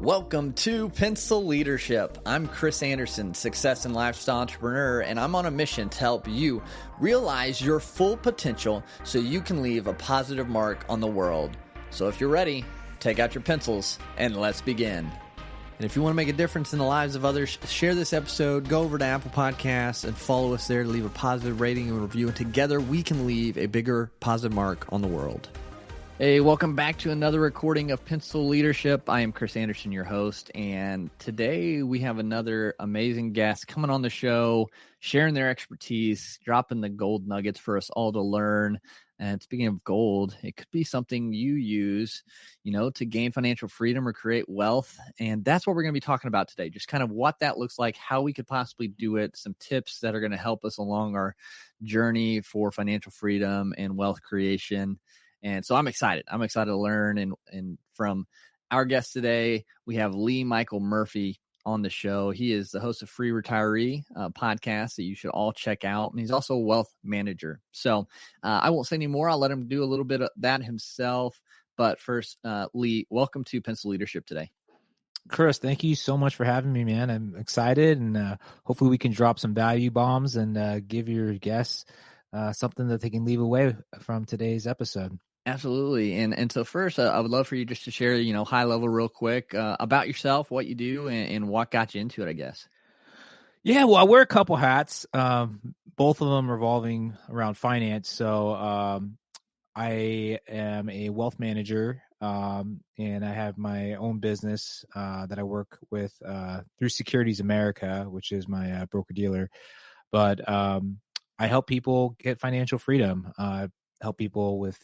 Welcome to Pencil Leadership. I'm Chris Anderson, success and lifestyle entrepreneur, and I'm on a mission to help you realize your full potential so you can leave a positive mark on the world. So if you're ready, take out your pencils and let's begin. And if you want to make a difference in the lives of others, share this episode, go over to Apple Podcasts and follow us there to leave a positive rating and review. And together we can leave a bigger positive mark on the world. Hey, welcome back to another recording of Pencil Leadership. I am Chris Anderson, your host, and today we have another amazing guest coming on the show, sharing their expertise, dropping the gold nuggets for us all to learn. And speaking of gold, it could be something you use, to gain financial freedom or create wealth. And that's what we're going to be talking about today, just kind of what that looks like, how we could possibly do it, some tips that are going to help us along our journey for financial freedom and wealth creation. And so I'm excited. I'm excited to learn. And from our guest today, we have Lee Michael Murphy on the show. He is the host of Free Retiree podcast that you should all check out. And he's also a wealth manager. So I won't say any more. I'll let him do a little bit of that himself. But first, Lee, welcome to Pencil Leadership today. Chris, thank you so much for having me, man. I'm excited, and hopefully we can drop some value bombs and give your guests something that they can leave away from today's episode. Absolutely. And so first, I would love for you just to share, high level real quick about yourself, what you do and what got you into it, I guess. Yeah, well, I wear a couple hats, both of them revolving around finance. So I am a wealth manager, and I have my own business that I work with through Securities America, which is my broker-dealer. But I help people get financial freedom, help people with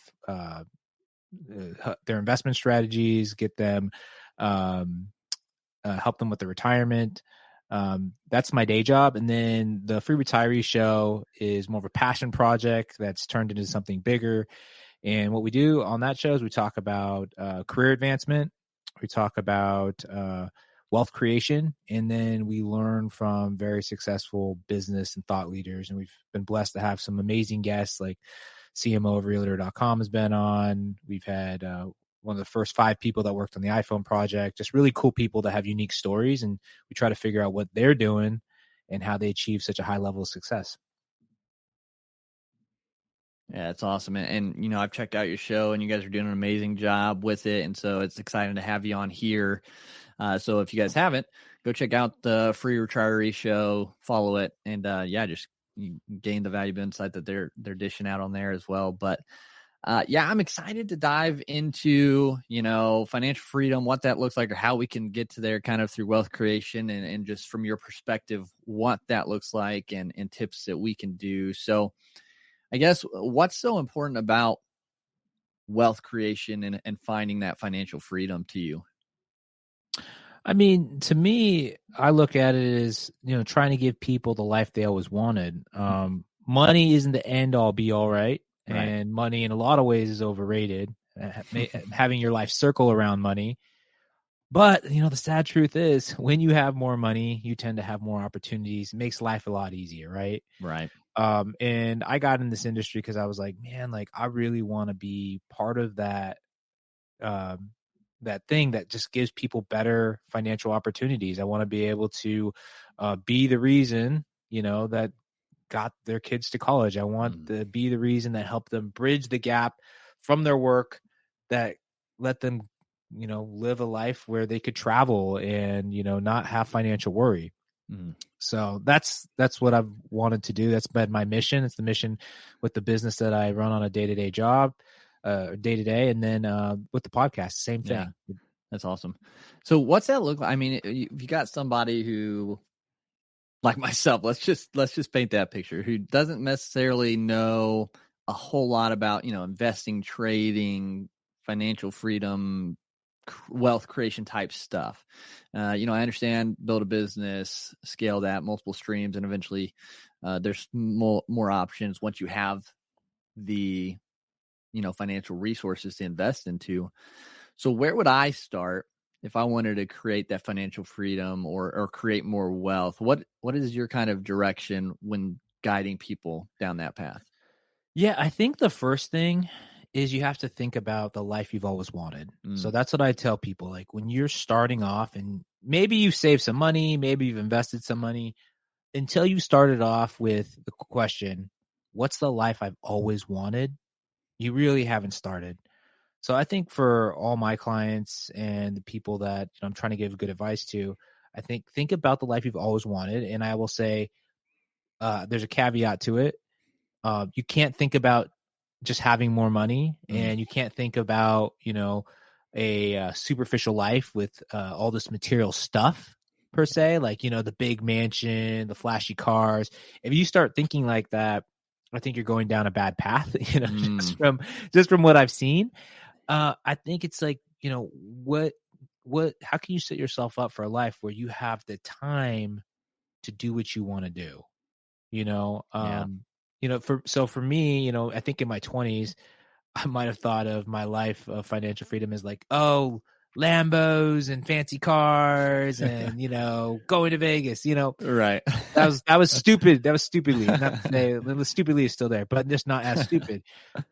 their investment strategies, get them, help them with their retirement. That's my day job. And then the Free Retiree Show is more of a passion project that's turned into something bigger. And what we do on that show is we talk about career advancement, we talk about wealth creation, and then we learn from very successful business and thought leaders. And we've been blessed to have some amazing guests like CMO of Realtor.com has been on. We've had one of the first 5 people that worked on the iPhone project, just really cool people that have unique stories. And we try to figure out what they're doing and how they achieve such a high level of success. Yeah, it's awesome. And I've checked out your show and you guys are doing an amazing job with it. And so it's exciting to have you on here. So if you guys haven't, go check out the Free Retiree Show, follow it. And just you gain the valuable insight that they're dishing out on there as well. But I'm excited to dive into, financial freedom, what that looks like or how we can get to there kind of through wealth creation and just from your perspective, what that looks like and tips that we can do. So I guess what's so important about wealth creation and finding that financial freedom to you? I mean, to me, I look at it as, trying to give people the life they always wanted. Money isn't the end all be all, right? And money in a lot of ways is overrated, having your life circle around money. But, the sad truth is when you have more money, you tend to have more opportunities. It makes life a lot easier, right? Right. And I got in this industry because I was like, man, I really want to be part of that, that thing that just gives people better financial opportunities. I want to be able to be the reason, that got their kids to college. I want to be the reason that helped them bridge the gap from their work, that let them, live a life where they could travel and, not have financial worry. So that's what I've wanted to do. That's been my mission. It's the mission with the business that I run on a day-to-day job, day-to-day. And then with the podcast, same thing. Yeah, that's awesome. So what's that look like? I mean, if you got somebody who, like myself, let's just paint that picture, who doesn't necessarily know a whole lot about, investing, trading, financial freedom, wealth creation type stuff. I understand build a business, scale that, multiple streams, and eventually there's more options once you have the, financial resources to invest into. So where would I start if I wanted to create that financial freedom or create more wealth? What is your kind of direction when guiding people down that path? Yeah, I think the first thing is you have to think about the life you've always wanted. So Mm. that's what I tell people. Like when you're starting off and maybe you've saved some money, maybe you've invested some money, until you started off with the question, what's the life I've always wanted? You really haven't started. So I think for all my clients and the people that I'm trying to give good advice to, I think about the life you've always wanted. And I will say there's a caveat to it. You can't think about just having more money, and you can't think about, a superficial life with all this material stuff per se, like, the big mansion, the flashy cars. If you start thinking like that, I think you're going down a bad path, just from what I've seen. I think it's like, how can you set yourself up for a life where you have the time to do what you want to do? Yeah. For me, I think in my 20s, I might have thought of my life of financial freedom as like, oh, Lambos and fancy cars and, going to Vegas, Right. that was stupid. That was stupidly, not to say the stupidly is still there, but just not as stupid.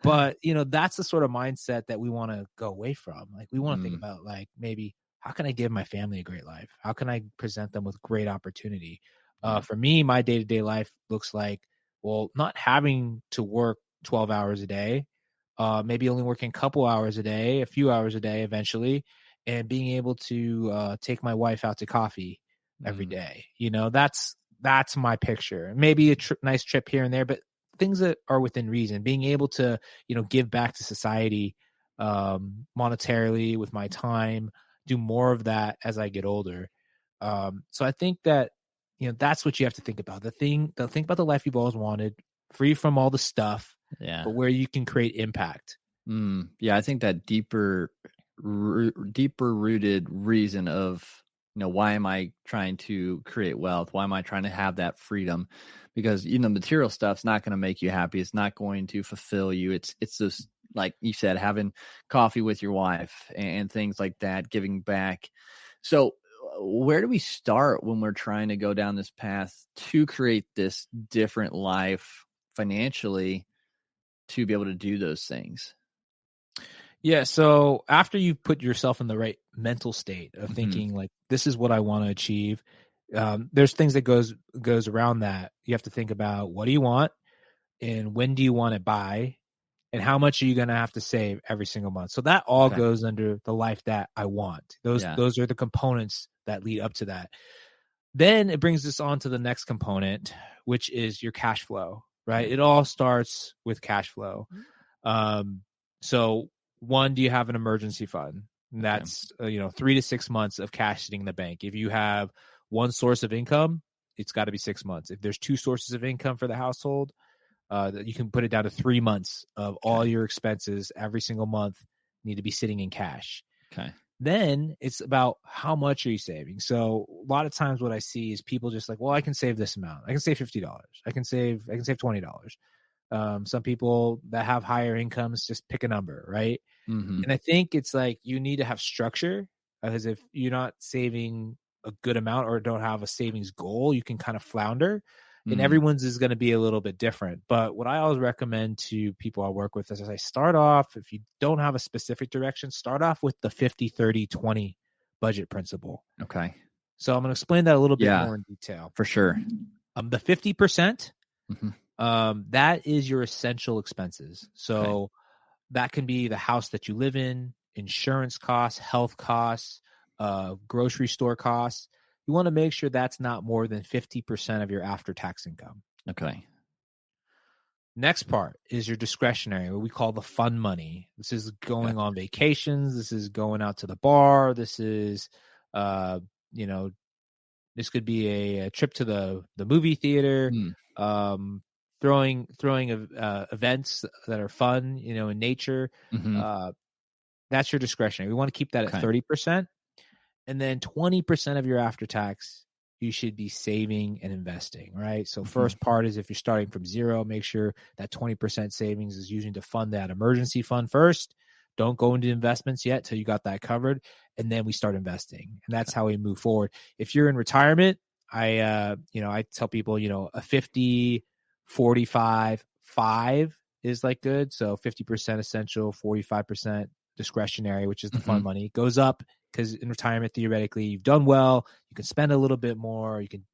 But, that's the sort of mindset that we want to go away from. Like we want to think about like, maybe how can I give my family a great life? How can I present them with great opportunity? For me, my day-to-day life looks like, well, not having to work 12 hours a day, maybe only working a couple hours a day, a few hours a day eventually, and being able to take my wife out to coffee every day. That's my picture. Maybe a nice trip here and there, but things that are within reason. Being able to, give back to society monetarily with my time, do more of that as I get older. So I think that, that's what you have to think about. Think about the life you've always wanted, free from all the stuff, but where you can create impact. Yeah, I think that deeper rooted reason of, why am I trying to create wealth? Why am I trying to have that freedom? Because, material stuff's not going to make you happy. It's not going to fulfill you. It's just, like you said, having coffee with your wife and things like that, giving back. So where do we start when we're trying to go down this path to create this different life financially to be able to do those things? Yeah. So after you put yourself in the right mental state of thinking like, this is what I want to achieve, there's things that goes around that. You have to think about, what do you want and when do you want to buy and how much are you going to have to save every single month? So that all goes under the life that I want. Those are the components that lead up to that. Then it brings us on to the next component, which is your cash flow, right? It all starts with cash flow. So one, do you have an emergency fund? And that's 3 to 6 months of cash sitting in the bank. If you have one source of income, it's got to be 6 months. If there's two sources of income for the household, you can put it down to 3 months of all your expenses every single month need to be sitting in cash. Okay. Then it's about how much are you saving. So a lot of times what I see is people just like, well, I can save this amount. I can save $50. I can save $20. Some people that have higher incomes just pick a number, right? And I think it's like you need to have structure, because if you're not saving a good amount or don't have a savings goal, you can kind of flounder. And everyone's is going to be a little bit different. But what I always recommend to people I work with is, as I start off, if you don't have a specific direction, start off with the 50-30-20 budget principle. Okay. So I'm going to explain that a little bit more in detail. For sure. The 50%, that is your essential expenses. So that can be the house that you live in, insurance costs, health costs, grocery store costs. You want to make sure that's not more than 50% of your after-tax income. Okay. Next part is your discretionary, what we call the fun money. This is going on vacations. This is going out to the bar. This is, this could be a trip to the movie theater, throwing events that are fun, in nature. That's your discretionary. We want to keep that at 30%. And then 20% of your after tax, you should be saving and investing, right? So first part is, if you're starting from zero, make sure that 20% savings is using to fund that emergency fund first. Don't go into investments yet till you got that covered. And then we start investing. And that's how we move forward. If you're in retirement, I tell people, a 50, 45, 5 is like good. So 50% essential, 45% discretionary, which is the fun Mhm. money. It goes up because in retirement, theoretically, you've done well. You can spend a little bit more. You can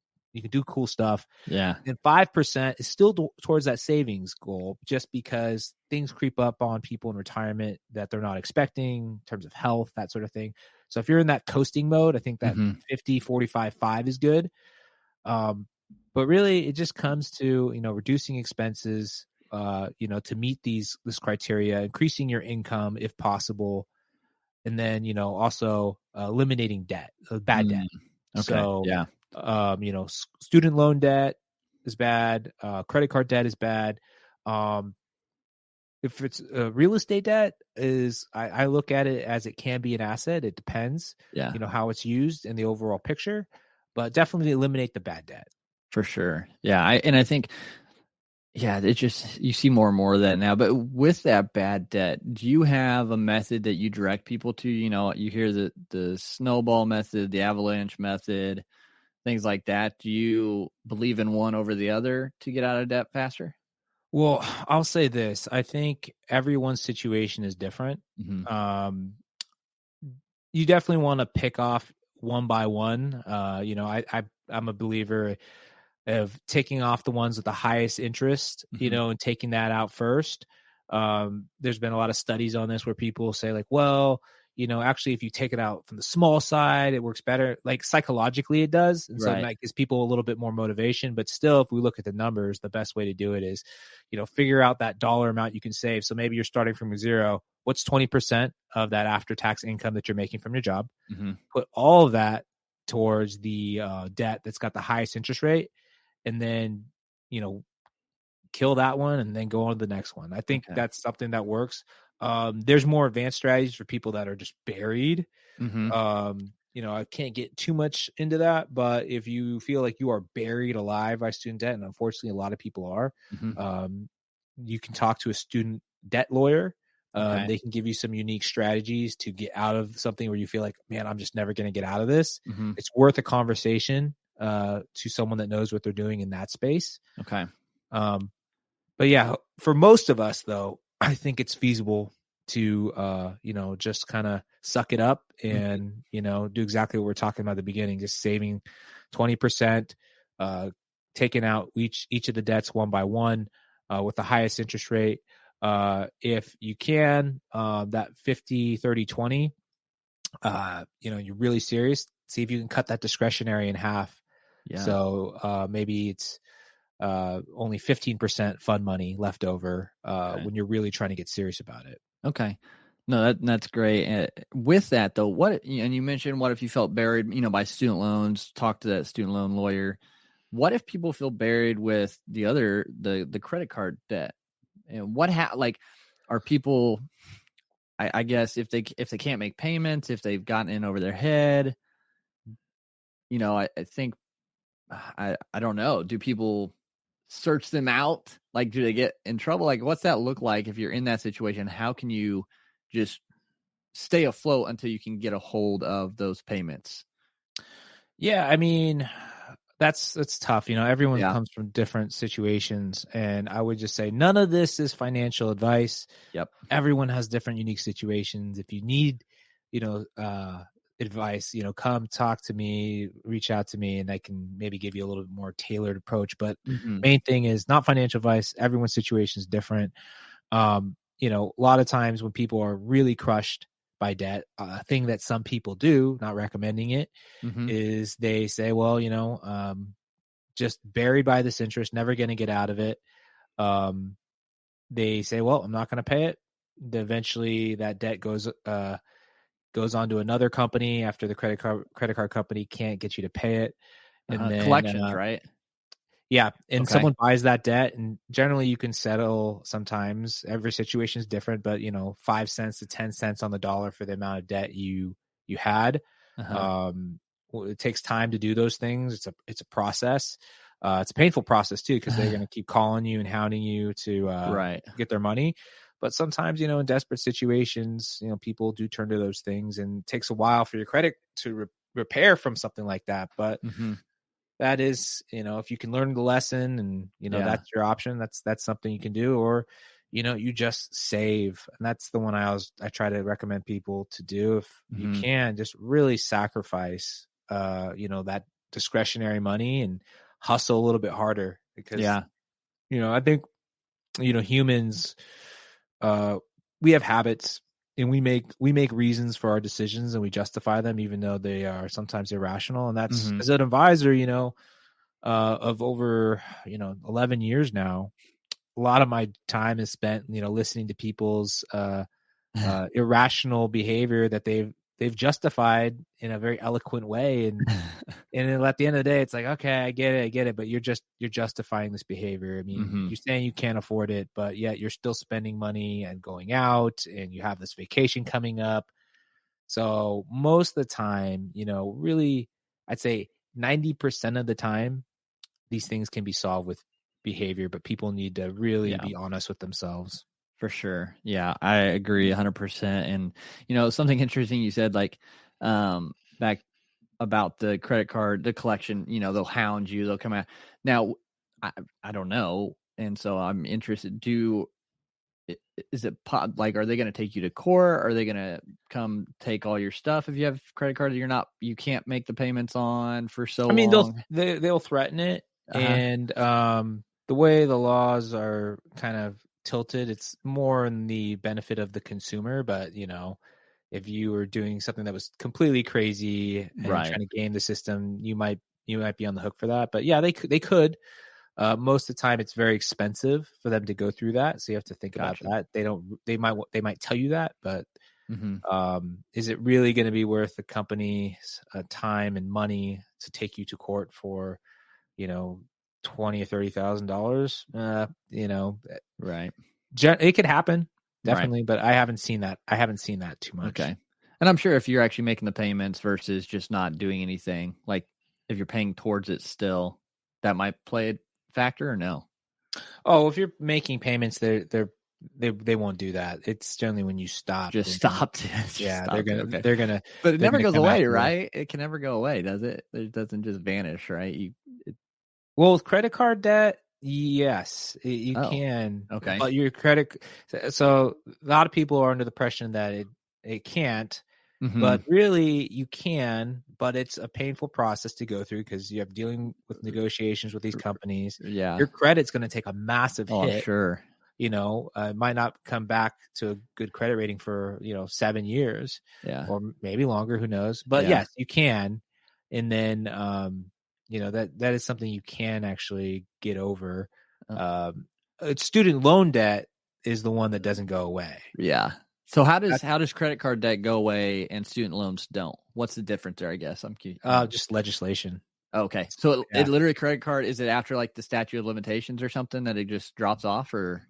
do cool stuff. Yeah. And 5% is still towards that savings goal, just because things creep up on people in retirement that they're not expecting in terms of health, that sort of thing. So if you're in that coasting mode, I think that Mhm. 50, 45, 5 is good. But really it just comes to, reducing expenses, to meet this criteria, increasing your income if possible. And then, also eliminating debt, bad debt. Okay. So, Yeah. student loan debt is bad. Credit card debt is bad. If it's real estate debt, I look at it as it can be an asset. It depends, Yeah. how it's used in the overall picture, but definitely eliminate the bad debt. For sure. Yeah. I think, yeah, it just, you see more and more of that now. But with that bad debt, do you have a method that you direct people to? You hear the snowball method, the avalanche method, things like that. Do you believe in one over the other to get out of debt faster? Well, I'll say this. I think everyone's situation is different. Mhm. You definitely want to pick off one by one. I'm a believer of taking off the ones with the highest interest, Mhm. and taking that out first. There's been a lot of studies on this where people say like, well, actually, if you take it out from the small side, it works better. Like psychologically, it does, and so Right. that gives people a little bit more motivation. But still, if we look at the numbers, the best way to do it is, figure out that dollar amount you can save. So maybe you're starting from zero. What's 20% of that after-tax income that you're making from your job? Mhm. Put all of that towards the debt that's got the highest interest rate, and then kill that one and then go on to the next one. I think Okay. that's something that works. There's more advanced strategies for people that are just buried. Mhm. I can't get too much into that, but if you feel like you are buried alive by student debt, and unfortunately a lot of people are, Mhm. you can talk to a student debt lawyer. Okay. They can give you some unique strategies to get out of something where you feel like, man, I'm just never going to get out of this. Mhm. It's worth a conversation to someone that knows what they're doing in that space. Okay. Um, but yeah, for most of us though, I think it's feasible to just kind of suck it up Mhm. and, do exactly what we're talking about at the beginning, just saving 20%, taking out each of the debts one by one, with the highest interest rate. If you can, that 50, 30, 20, you're really serious, see if you can cut that discretionary in half. Yeah. So maybe it's only 15% fun money left over Okay. when you're really trying to get serious about it. Okay. No, that's great. With that though, and you mentioned, what if you felt buried, by student loans? Talk to that student loan lawyer. What if people feel buried with the credit card debt? And like, are people? I guess if they can't make payments, if they've gotten in over their head, I think, I don't know. Do people search them out? Like, do they get in trouble? Like, what's that look like if you're in that situation? How can you just stay afloat until you can get a hold of those payments? Yeah, I mean, that's tough. Everyone Yeah. comes from different situations, and I would just say none of this is financial advice. Yep. Everyone has different unique situations. If you need, advice, come talk to me, reach out to me, and I can maybe give you a little bit more tailored approach. But Mhm. main thing is not financial advice. Everyone's situation is different. A lot of times when people are really crushed by debt, a thing that some people do, not recommending it, Mhm. is they say, well, just buried by this interest, never going to get out of it. They say, well, I'm not going to pay it. Eventually that debt goes on to another company after the credit card company can't get you to pay it. And then, Collections, right? yeah, and Okay. someone buys that debt, and generally you can settle sometimes. Every situation is different, but 5 cents to 10 cents on the dollar for the amount of debt you had. Uh-huh. It takes time to do those things. It's a process. It's a painful process too, because they're going to keep calling you and hounding you to Right. get their money. But sometimes, in desperate situations, people do turn to those things, and it takes a while for your credit to repair from something like that. But Mhm. that is, if you can learn the lesson and, Yeah. that's your option, that's something you can do. Or, you just save. And that's the one I try to recommend people to do. If you can, just really sacrifice, that discretionary money and hustle a little bit harder, because, I think, humans, we have habits, and we make reasons for our decisions, and we justify them, even though they are sometimes irrational. And that's, as an advisor, of over, 11 years now, a lot of my time is spent, listening to people's irrational behavior that they've justified in a very eloquent way. And then at the end of the day, it's like, okay, I get it, but you're justifying this behavior. I mean, you're saying you can't afford it, but yet you're still spending money and going out, and you have this vacation coming up. So most of the time, really, I'd say 90% of the time, these things can be solved with behavior, but people need to really be honest with themselves. For sure. Yeah, I agree 100%. And, something interesting you said, like, back about the credit card, the collection, they'll hound you, they'll come out. Now, I don't know. And so I'm interested, is it like, are they going to take you to court? Are they going to come take all your stuff if you have a credit card that you can't make the payments on for so long? I mean, they'll threaten it. And the way the laws are kind of tilted, it's more in the benefit of the consumer. But if you were doing something that was completely crazy and trying to game the system, you might be on the hook for that. But yeah, they could. Most of the time, it's very expensive for them to go through that, so you have to think about that. They might tell you that, but is it really going to be worth the company's time and money to take you to court for $20,000 or $30,000? Right. It could happen, definitely, but I haven't seen that. I haven't seen that too much. Okay. And I'm sure if you're actually making the payments versus just not doing anything, like if you're paying towards it still, that might play a factor, or no? Oh, if you're making payments, they won't do that. It's generally when you stop. Just stopped. They're gonna. But it never goes away, right? It can never go away, does it? It doesn't just vanish, right? Well, with credit card debt, yes, you can. Okay. But your credit. So a lot of people are under the impression that it can't. But really, you can, but it's a painful process to go through, because you have dealing with negotiations with these companies. Yeah. Your credit's going to take a massive hit. Sure. It might not come back to a good credit rating for, 7 years, or maybe longer, who knows? But yes, you can. And then, that is something you can actually get over. Student loan debt is the one that doesn't go away. Yeah. So how does credit card debt go away and student loans don't? What's the difference there, I guess? I'm curious. Just legislation. Okay. So it literally, credit card, is it after like the statute of limitations or something that it just drops off, or?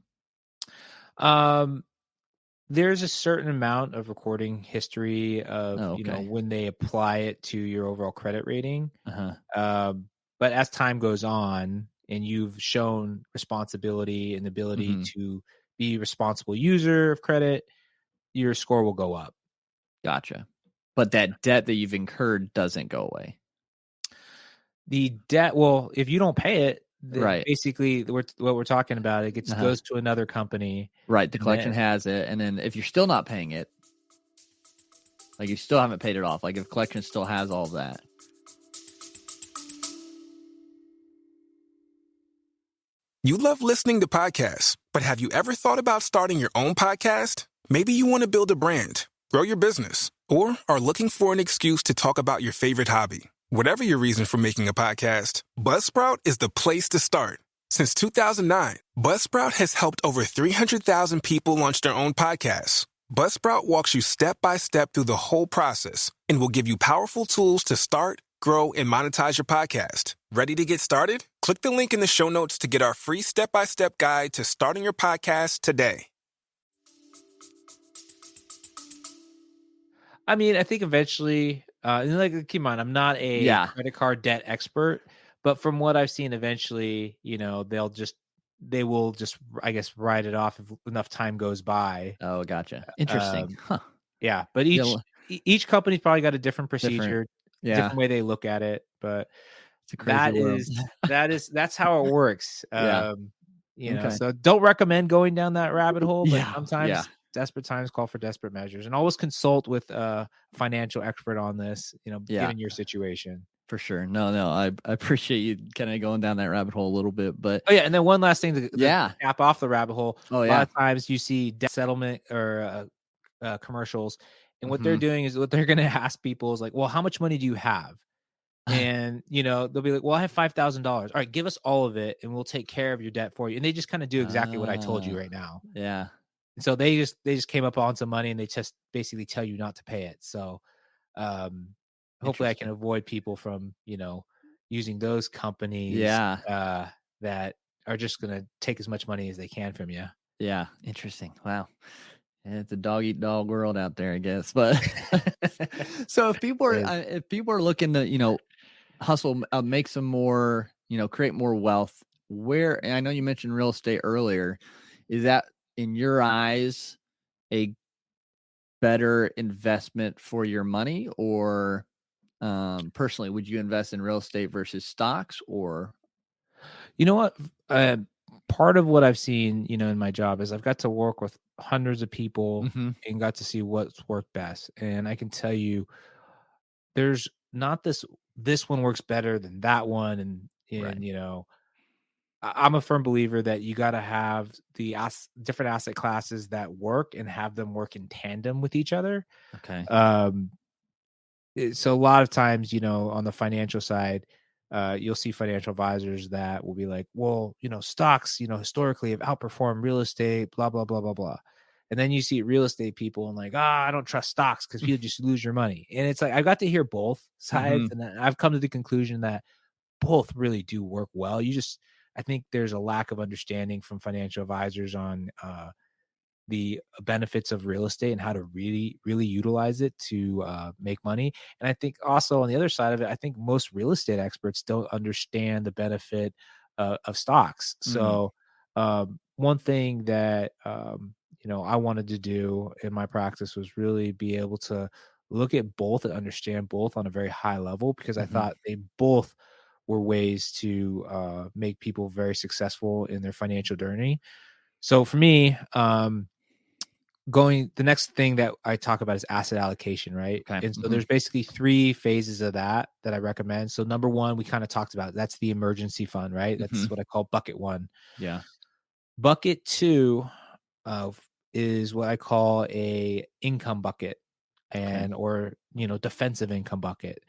There's a certain amount of recording history of, when they apply it to your overall credit rating. But as time goes on and you've shown responsibility and ability to be a responsible user of credit, your score will go up. Gotcha. But that debt that you've incurred doesn't go away. The debt, well, if you don't pay it, right, basically what we're talking about, it goes to another company. Right. The collection has it. And then if you're still not paying it, like you still haven't paid it off, like if collection still has all of that. You love listening to podcasts, but have you ever thought about starting your own podcast? Maybe you want to build a brand, grow your business, or are looking for an excuse to talk about your favorite hobby. Whatever your reason for making a podcast, Buzzsprout is the place to start. Since 2009, Buzzsprout has helped over 300,000 people launch their own podcasts. Buzzsprout walks you step by step through the whole process and will give you powerful tools to start, grow, and monetize your podcast. Ready to get started? Click the link in the show notes to get our free step-by-step guide to starting your podcast today. I mean, I think eventually, keep in mind, I'm not a credit card debt expert, but from what I've seen, eventually, they will just, I guess, write it off if enough time goes by. Oh, gotcha. Interesting. Yeah, but each company's probably got a different procedure, different way they look at it, but it's a crazy world. That's how it works. Okay. So don't recommend going down that rabbit hole, but Yeah. sometimes desperate times call for desperate measures, and always consult with a financial expert on this, Yeah. given your situation. For sure. No, I appreciate you kind of going down that rabbit hole a little bit, but Oh yeah, and then one last thing to yeah. cap off the rabbit hole. Oh A yeah. lot of times you see debt settlement or commercials, and what they're Mhm. doing is what they're going to ask people is like, well, how much money do you have? And they'll be like, well, I have $5,000. All right, give us all of it and we'll take care of your debt for you. And they just kind of do exactly what I told you right now. Yeah. And so they just came up on some money and they just basically tell you not to pay it. So hopefully I can Interesting. avoid people from, using those companies Yeah. that are just going to take as much money as they can from you. Yeah. Interesting. Wow. It's a dog eat dog world out there, I guess. But so if people are looking to, hustle, make some more, create more wealth, and I know you mentioned real estate earlier, is that in your eyes a better investment for your money, or personally, would you invest in real estate versus stocks, or? You know what? Part of what I've seen, in my job is I've got to work with hundreds of people Mhm. and got to see what's worked best. And I can tell you, there's not this one works better than that one. Right. I'm a firm believer that you got to have the different asset classes that work and have them work in tandem with each other. Okay. Um, so a lot of times, on the financial side, you'll see financial advisors that will be like, well, stocks, historically have outperformed real estate, blah, blah, blah, blah, blah. And then you see real estate people and like, I don't trust stocks because you just lose your money. And it's like, I got to hear both sides. Mhm. And then I've come to the conclusion that both really do work well. I think there's a lack of understanding from financial advisors on, the benefits of real estate and how to really, really utilize it to make money. And I think also on the other side of it, I think most real estate experts don't understand the benefit of stocks. Mm. So one thing that I wanted to do in my practice was really be able to look at both and understand both on a very high level, because I Mhm. thought they both were ways to make people very successful in their financial journey. So for me, the next thing that I talk about is asset allocation, right? Okay. And so Mhm. there's basically 3 phases of that I recommend. So number 1, we kind of talked about, that's the emergency fund, right? That's Mhm. what I call bucket 1. Yeah. Bucket 2 is what I call a income bucket, Okay. or defensive income bucket.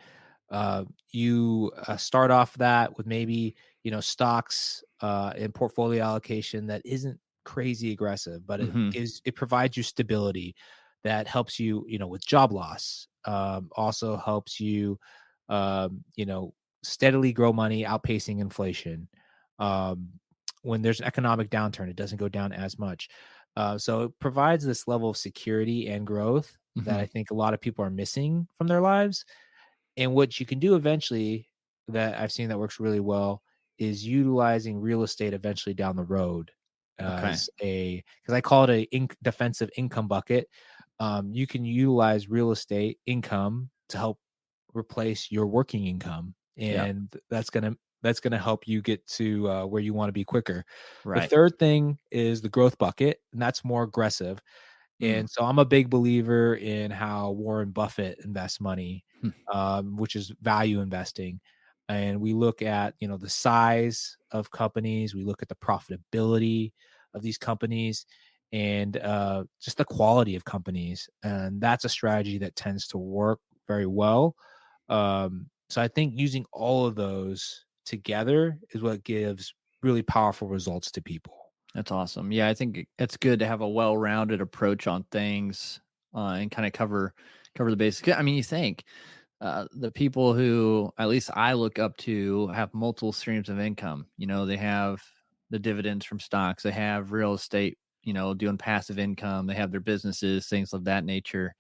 You start off that with maybe stocks and portfolio allocation that isn't crazy aggressive, but Mhm. it provides you stability that helps you with job loss. Also helps you steadily grow money, outpacing inflation. Um, when there's an economic downturn, it doesn't go down as much. So it provides this level of security and growth that I Mhm. think a lot of people are missing from their lives. And what you can do eventually, that I've seen that works really well, is utilizing real estate eventually down the road Okay. as because I call it defensive income bucket. You can utilize real estate income to help replace your working income, Yeah. and that's gonna help you get to where you want to be quicker. The Right. third thing is the growth bucket, and that's more aggressive. Mm. And so I'm a big believer in how Warren Buffett invests money, Hmm. which is value investing. And we look at, the size of companies, we look at the profitability of these companies, and just the quality of companies. And that's a strategy that tends to work very well. So I think using all of those together is what gives really powerful results to people. That's awesome. Yeah, I think it's good to have a well-rounded approach on things, and kind of cover the basics. I mean, you think the people who, at least I look up to, have multiple streams of income. They have the dividends from stocks, they have real estate, doing passive income, they have their businesses, things of that nature.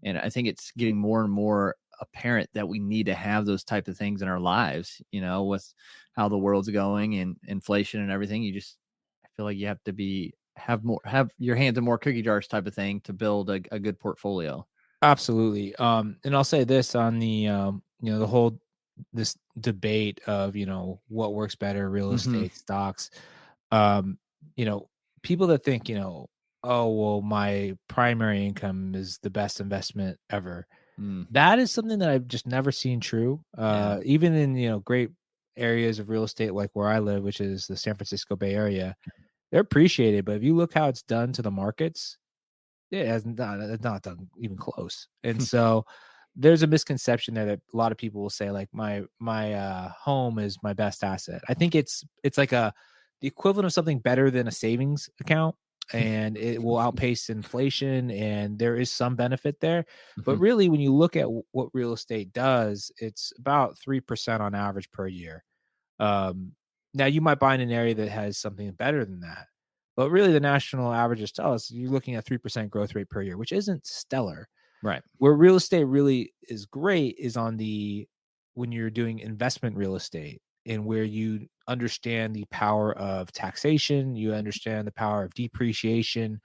And I think it's getting more and more apparent that we need to have those type of things in our lives, with how the world's going and inflation and everything. I feel like you have to have your hands in more cookie jars type of thing to build a good portfolio. Absolutely. And I'll say this on the whole this debate of, what works better, real Hmm. estate, stocks. you know, people that think, oh, well, my primary income is the best investment ever. That is something that I've just never seen true. Yeah. Even in, great areas of real estate, like where I live, which is the San Francisco Bay Area, they're appreciated. But if you look how it's done to the markets, it's not done even close. And so there's a misconception there that a lot of people will say, like, my home is my best asset. I think it's like the equivalent of something better than a savings account, and it will outpace inflation, and there is some benefit there. But Mhm. really, when you look at what real estate does, it's about 3% on average per year. Now you might buy in an area that has something better than that, but really the national averages tell us you're looking at 3% growth rate per year, which isn't stellar. Right. Where real estate really is great is when you're doing investment real estate, and where you understand the power of taxation, you understand the power of depreciation,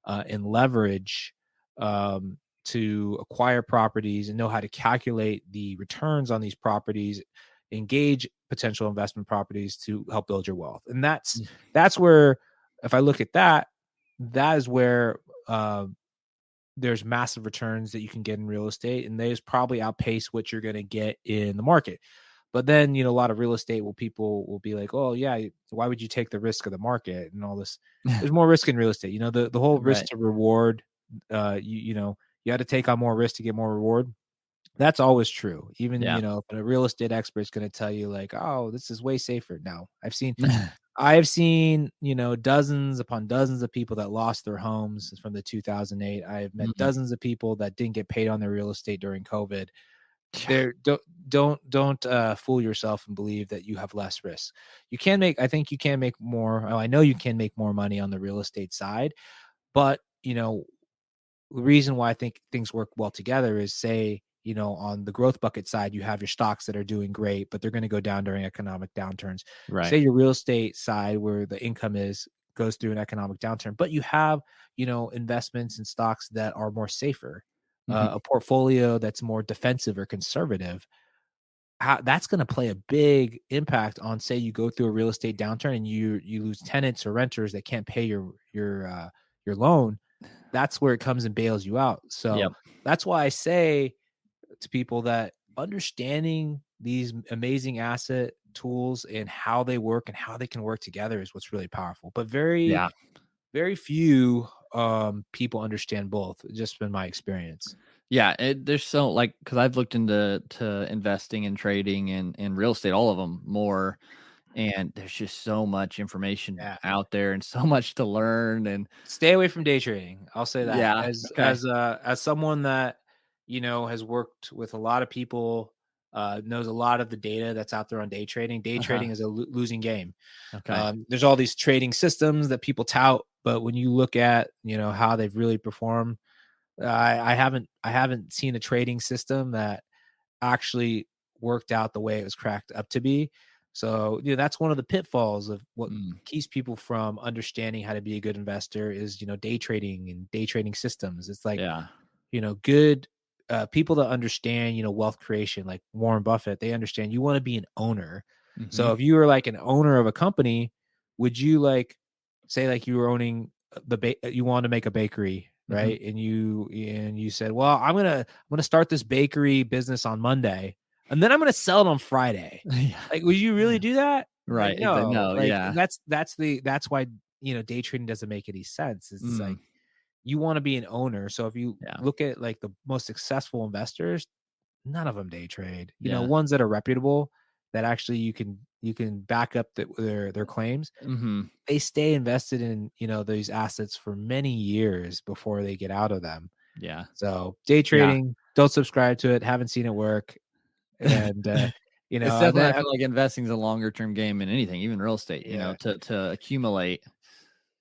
and leverage, to acquire properties, and know how to calculate the returns on these properties, engage potential investment properties to help build your wealth. And that's where, if I look at that, that is where, there's massive returns that you can get in real estate, and those probably outpace what you're going to get in the market. But then, a lot of real estate people will be like, oh yeah, why would you take the risk of the market and all this? There's more risk in real estate. The whole risk Right. to reward, you had to take on more risk to get more reward. That's always true. Even, Yeah. a real estate expert is going to tell you, like, oh, this is way safer. No, I've seen, dozens upon dozens of people that lost their homes from the 2008. I have met Mhm. dozens of people that didn't get paid on their real estate during COVID. Yeah. There, don't fool yourself and believe that you have less risk. I think you can make more. Oh, I know you can make more money on the real estate side, but the reason why I think things work well together is, say, on the growth bucket side, you have your stocks that are doing great, but they're going to go down during economic downturns. Right. Say your real estate side, where the income goes through an economic downturn, but you have, investments in stocks that are more safer, Mhm. a portfolio that's more defensive or conservative. That's going to play a big impact on, say, you go through a real estate downturn and you lose tenants or renters that can't pay your loan. That's where it comes and bails you out. So Yep. that's why I say to people that understanding these amazing asset tools and how they work and how they can work together is what's really powerful. But very, Yeah. very few people understand both. Just been my experience. Yeah, there's so, like, because I've looked into investing and trading and real estate, all of them more, and there's just so much information Yeah. out there and so much to learn. And Stay away from day trading. I'll say that yeah, as okay, as someone that has worked with a lot of people, knows a lot of the data that's out there on day trading. Day uh-huh, trading is a losing game. okay, There's all these trading systems that people tout, but when you look at how they've really performed, I haven't seen a trading system that actually worked out the way it was cracked up to be. So, that's one of the pitfalls of what mm, keeps people from understanding how to be a good investor is, day trading and day trading systems. It's like, yeah, good people that understand, wealth creation, like Warren Buffett, they understand you want to be an owner. mhm, So if you were like an owner of a company, would you like say like you were owning you want to make a bakery, mhm, right? And you said, well, I'm gonna start this bakery business on Monday, and then I'm gonna sell it on Friday. yeah, Like, would you really do that? Like, right, exactly, no. no, Like, yeah, that's why day trading doesn't make any sense. It's mm, like, you want to be an owner. So if you yeah, look at like the most successful investors, none of them day trade. yeah, Ones that are reputable, that actually you can back up their claims. mhm, They stay invested in these assets for many years before they get out of them. yeah, So day yeah. trading, don't subscribe to it. Haven't seen it work, and It's and definitely, I then feel like investing is a longer term game in anything, even real estate, yeah, to accumulate.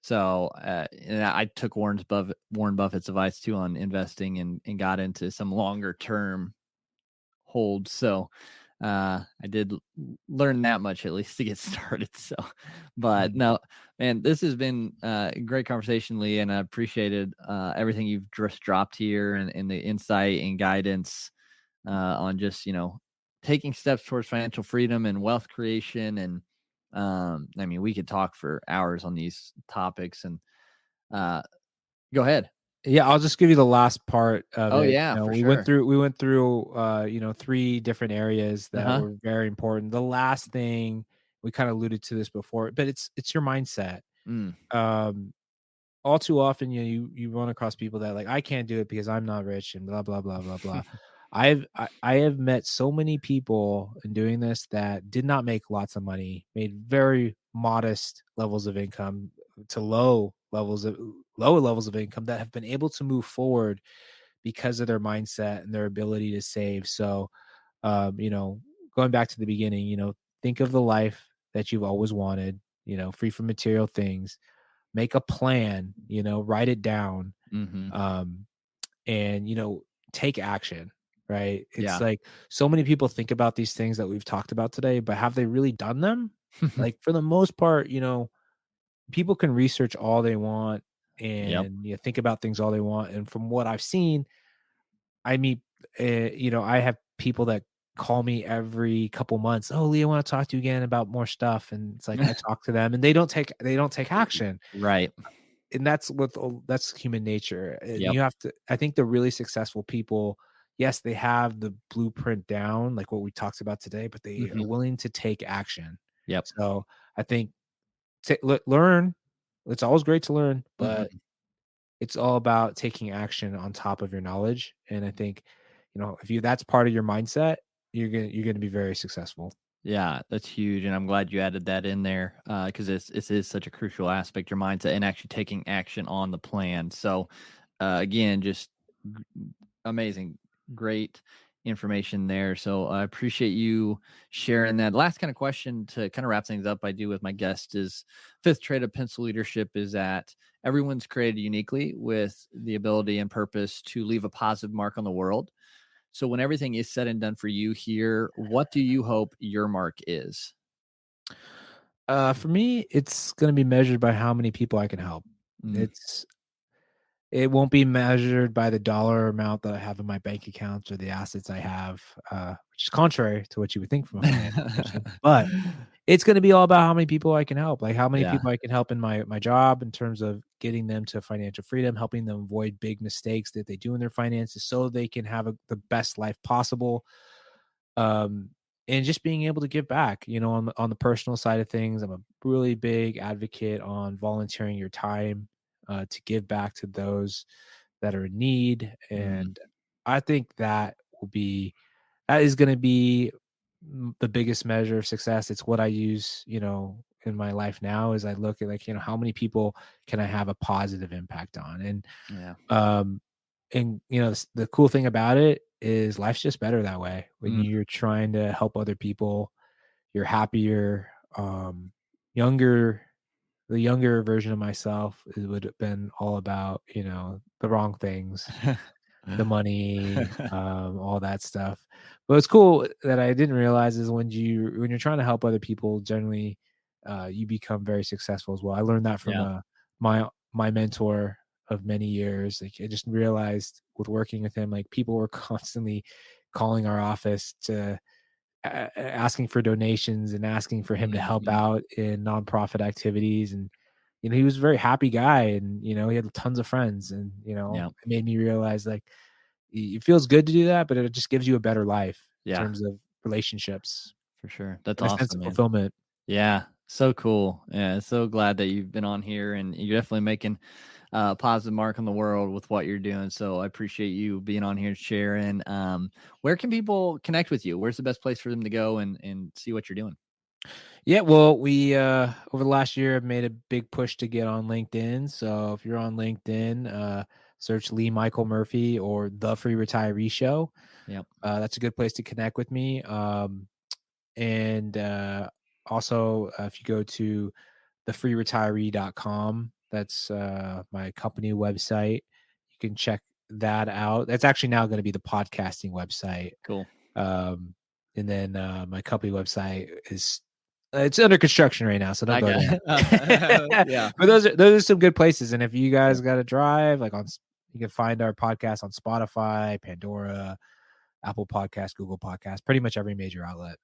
So, and I took Warren Buffett's advice too on investing, and got into some longer term hold. So, I did learn that much at least to get started. So, but mhm. no, man, this has been a great conversation, Lee, and I appreciated everything you've just dropped here, and the insight and guidance on just taking steps towards financial freedom and wealth creation. And I mean, we could talk for hours on these topics, and go ahead. Yeah, I'll just give you the last part of Oh it. yeah, for We sure. went through 3 different areas that Uh-huh. were very important. The last thing, we kind of alluded to this before, but it's your mindset. Mm. Um all too often, you run across people that like, I can't do it because I'm not rich and blah blah blah blah blah. I have met so many people in doing this that did not make lots of money, made very modest levels of income to lower levels of income, that have been able to move forward because of their mindset and their ability to save. So, you know, going back to the beginning, think of the life that you've always wanted, free from material things. Make a plan, write it down, Mm-hmm. um, and, take action, right? It's Yeah. like so many people think about these things that we've talked about today, but have they really done them? Like for the most part, people can research all they want Yep. and think about things all they want. And from what I've seen, I mean, I have people that call me every couple months. Oh, Lee, I want to talk to you again about more stuff. And it's like I talk to them, and they don't take action. Right. And that's human nature. And Yep. you have to. I think the really successful people, yes, they have the blueprint down, like what we talked about today, but they Mm-hmm. are willing to take action. Yep. So I think learn. It's always great to learn, but Mm-hmm. it's all about taking action on top of your knowledge. And I think, if that's part of your mindset, you're gonna be very successful. Yeah, that's huge, and I'm glad you added that in there because it is such a crucial aspect, your mindset, and actually taking action on the plan. So, again, just g- amazing, great information there. So I appreciate you sharing that. Last kind of question to kind of wrap things up, I do with my guest is fifth trait of pencil leadership is that everyone's created uniquely with the ability and purpose to leave a positive mark on the world. So when everything is said and done for you here, what do you hope your mark is? For me, it's gonna be measured by how many people I can help. Mm. It won't be measured by the dollar amount that I have in my bank accounts or the assets I have, which is contrary to what you would think from a financial person. But it's gonna be all about how many people I can help, like how many Yeah. people I can help in my job in terms of getting them to financial freedom, helping them avoid big mistakes that they do in their finances so they can have the best life possible. Um, and just being able to give back, on the personal side of things. I'm a really big advocate on volunteering your time to give back to those that are in need. Mm. And I think that is going to be the biggest measure of success. It's what I use, in my life now, as I look at, like, how many people can I have a positive impact on? Yeah. Um, the cool thing about it is life's just better that way. When Mm. you're trying to help other people, you're happier. Younger, the younger version of myself, it would have been all about, the wrong things, the money, all that stuff. But what's cool that I didn't realize is when you're trying to help other people, generally, you become very successful as well. I learned that from Yeah. my mentor of many years. Like, I just realized with working with him, like, people were constantly calling our office to asking for donations and asking for him to help Mhm. out in nonprofit activities. And he was a very happy guy, and he had tons of friends. And Yeah. it made me realize, like, it feels good to do that, but it just gives you a better life in Yeah, terms of relationships for sure. That's and a sense awesome, of man. fulfillment. Yeah, so cool. Yeah, so glad that you've been on here and you're definitely making a positive mark on the world with what you're doing. So I appreciate you being on here and sharing. Where can people connect with you? Where's the best place for them to go and see what you're doing? Yeah, well, we over the last year have made a big push to get on LinkedIn. So if you're on LinkedIn, search Lee Michael Murphy or The Free Retiree Show. Yep. That's a good place to connect with me. And also, if you go to thefreeretiree.com, that's my company website. You can check that out. That's actually now going to be the podcasting website. Cool. Um, and then my company website is it's under construction right now, so don't I go got there. yeah. But those are some good places. And if you Yeah. guys got to drive, like you can find our podcast on Spotify, Pandora, Apple Podcast, Google Podcast, pretty much every major outlet.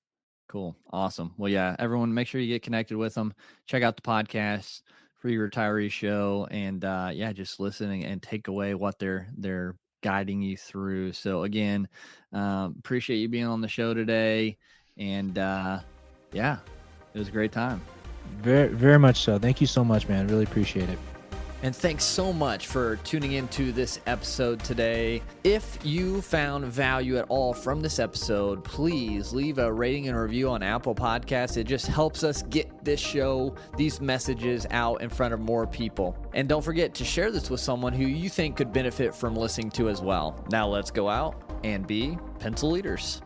Cool. Awesome. Well, yeah, everyone, make sure you get connected with them. Check out the podcast, Free Retiree Show, and yeah, just listen and take away what they're guiding you through. So again, appreciate you being on the show today, and yeah, it was a great time. Very, very much so. Thank you so much, man. Really appreciate it. And thanks so much for tuning into this episode today. If you found value at all from this episode, please leave a rating and review on Apple Podcasts. It just helps us get this show, these messages out in front of more people. And don't forget to share this with someone who you think could benefit from listening to as well. Now let's go out and be pencil leaders.